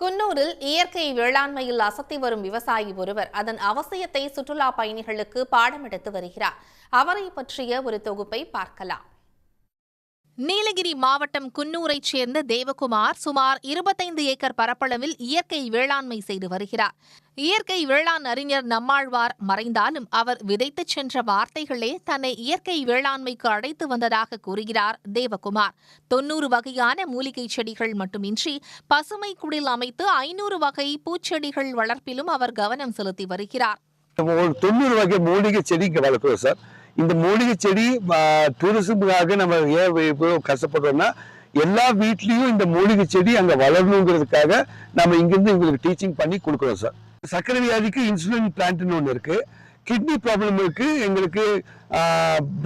குன்னூரில் இயற்கை வேளாண்மையில் அசத்தி வரும் விவசாயி ஒருவர் அதன் அவசியத்தை சுற்றுலா பயணிகளுக்கு பாடம் எடுத்து வருகிறார். அவரை பற்றிய ஒரு தொகுப்பை பார்க்கலாம். நீலகிரி மாவட்டம் குன்னூரைச் சேர்ந்த தேவகுமார் சுமார் 25 ஏக்கர் பரப்பளவில் இயற்கை வேளாண்மை செய்து வருகிறார். இயற்கை வேளாண் அறிஞர் நம்மாழ்வார் மறைந்தாலும் அவர் விதைத்துச் சென்ற வார்த்தைகளே தன்னை இயற்கை வேளாண்மைக்கு அழைத்து வந்ததாக கூறுகிறார் தேவகுமார். 90 வகையான மூலிகை செடிகள் மட்டுமின்றி பசுமை குடில் அமைத்து 500 வகை பூச்செடிகள் வளர்ப்பிலும் அவர் கவனம் செலுத்தி வருகிறார். 90 வகை மூலிகை செடி வளர்க்கிறோம் சார். இந்த மூலிகை செடி டூரிசமுக்காக நம்ம ஏன் கஷ்டப்படுறோம்னா, எல்லா வீட்லயும் இந்த மூலிகை செடி அங்க வளரணுங்கிறதுக்காக நம்ம இங்கிருந்து உங்களுக்கு டீச்சிங் பண்ணி கொடுக்குறோம் சார். சர்க்கரை வியாதிக்கு இன்சுலின் பிளான்ட்னு ஒன்று இருக்கு, கிட்னி ப்ராப்ளம் இருக்கு, எங்களுக்கு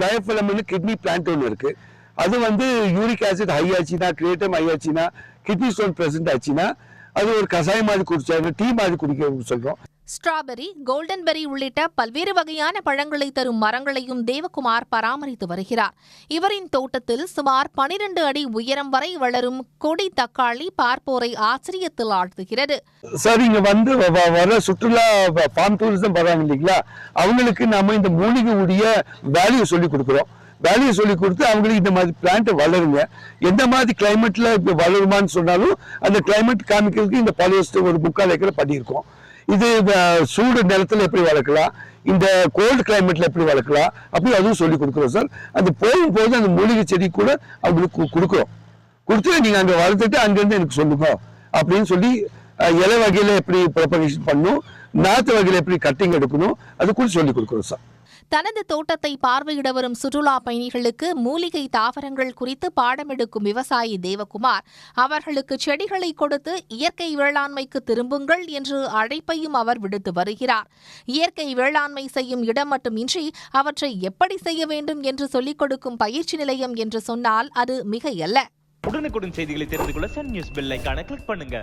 டயஃபிலம் கிட்னி பிளான்ட் ஒன்று இருக்கு. அது யூரிக் ஆசிட் ஹை ஆச்சுன்னா, கிரியேட்டின் ஹை ஆச்சுன்னா, கிட்னி ஸ்டோன் பிரசன்ட் ஆச்சுன்னா அது ஒரு கஷாயம் மாதிரி குடிச்சாங்க, டீ மாதிரி குடிக்க சொல்றோம். ஸ்ட்ராபெரி, கோல்டன்பெரி உள்ளிட்ட பல்வேறு வகையான பழங்களை தரும் மரங்களையும் தேவகுமார் பராமரித்து வருகிறார். இவரின் தோட்டத்தில் சுமார் 12 அடி உயரம் வரை வளரும் கொடி தக்காளி பார்ப்போரை ஆச்சரியத்தில் ஆழ்த்துகிறது. சார், இங்க வர சுற்றுலா ஃபார்ம் டூரிசம் வராங்க இல்லைங்களா, அவங்களுக்கு நம்ம இந்த மூலிகை உடைய வேல்யூ சொல்லி கொடுக்குறோம். வேலையை சொல்லி கொடுத்து அவங்களுக்கு இந்த மாதிரி பிளான்ட் வளருங்க, எந்த மாதிரி கிளைமேட்ல வளருமான்னு சொன்னாலும் அந்த கிளைமேட் காமிக்கிறதுக்கு இந்த பாலியோஸ்டர் ஒரு 3/4 ஏக்கர் பண்ணியிருக்கோம். இது சூடு நிலத்துல எப்படி வளர்க்கலாம், இந்த கோல்டு கிளைமேட்ல எப்படி வளர்க்கலாம், அப்படி அதுவும் சொல்லி கொடுக்குறோம் சார். அது போகும்போது அந்த மூலிகை செடி கூட அவங்களுக்கு கொடுக்குறோம். கொடுத்து நீங்க அங்க வளர்த்துட்டு அங்கிருந்து எனக்கு சொல்லுங்க அப்படின்னு சொல்லி, இலை வகையில எப்படி ப்ரொபகேஷன் பண்ணணும், நாத்து வகையில எப்படி கட்டிங் எடுக்கணும், அது கூட சொல்லி கொடுக்குறோம் சார். தனது தோட்டத்தை பார்வையிட வரும் சுற்றுலா பயணிகளுக்கு மூலிகை தாவரங்கள் குறித்து பாடமெடுக்கும் விவசாயி தேவகுமார் அவர்களுக்கு செடிகளை கொடுத்து இயற்கை வேளாண்மைக்கு திரும்புங்கள் என்று அழைப்பையும் அவர் விடுத்து வருகிறார். இயற்கை வேளாண்மை செய்யும் இடம் மட்டுமின்றி அவற்றை எப்படி செய்ய வேண்டும் என்று சொல்லிக் கொடுக்கும் பயிற்சி நிலையம் என்று சொன்னால் அது மிகையல்ல. உடனுக்குடன் செய்திகளை தெரிந்து கொள்ள சன் நியூஸ் பெல் ஐகானை கிளிக் பண்ணுங்க.